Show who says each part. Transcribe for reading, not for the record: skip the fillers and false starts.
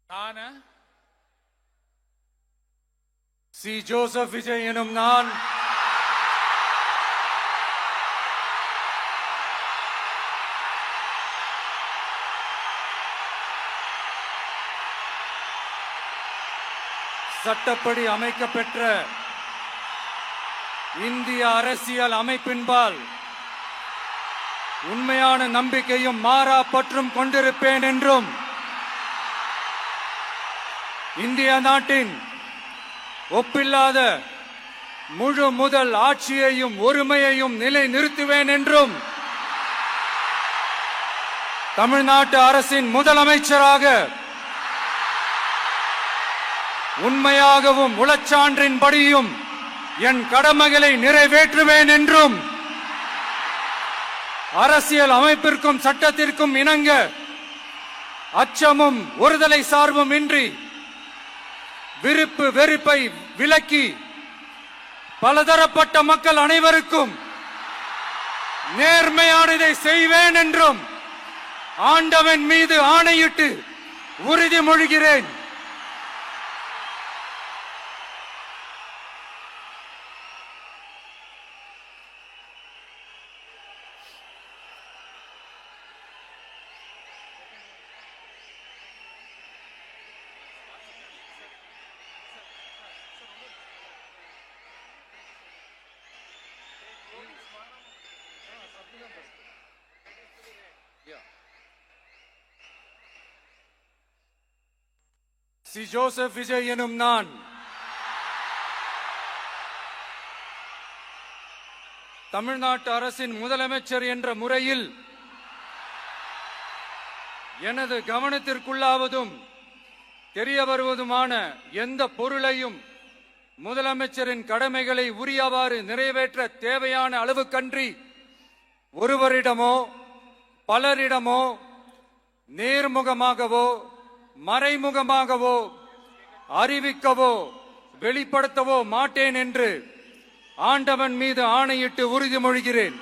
Speaker 1: நான் C. Joseph Vijay எனும் நான் சட்டப்படி அமைக்கப்பெற்ற இந்திய அரசியல் அமைப்பின்பால் உண்மையான நம்பிக்கையும் மாறா பற்றும் கொண்டிருப்பேன் என்றும் இந்திய நாட்டின் ஒப்பில்லாத முழு முதல் ஆட்சியையும் ஒருமையையும் நிலை நிறுத்துவேன் என்றும் தமிழ்நாட்டு அரசின் முதலமைச்சராக உண்மையாகவும் உளச்சான்றின்படியும் என் கடமைகளை நிறைவேற்றுவேன் என்றும் அரசியல் அமைப்பிற்கும் சட்டத்திற்கும் இணங்க அச்சமும் ஒருதலை சார்பும் இன்றி விருப்பு வெறுப்பை விலக்கி பலதரப்பட்ட மக்கள் அனைவருக்கும் நேர்மையானதை செய்வேன் என்றும் ஆண்டவன் மீது ஆணையிட்டு உறுதிமொழிகிறேன். சி. ஜோசப் விஜய் எனும் நான் தமிழ்நாட்டு அரசின் முதலமைச்சர் என்ற முறையில் எனது கவனத்திற்குள்ளாவதும் தெரிய வருவதுமான எந்த பொருளையும் முதலமைச்சரின் கடமைகளை உரியவாறு நிறைவேற்ற தேவையான அளவுக்கன்றி ஒருவரிடமோ பலரிடமோ நேர்முகமாகவோ மறைமுகமாகவோ அறிவிக்கவோ வெளிப்படுத்தவோ மாட்டேன் என்று ஆண்டவன் மீது ஆணையிட்டு உறுதிமொழிகிறேன்.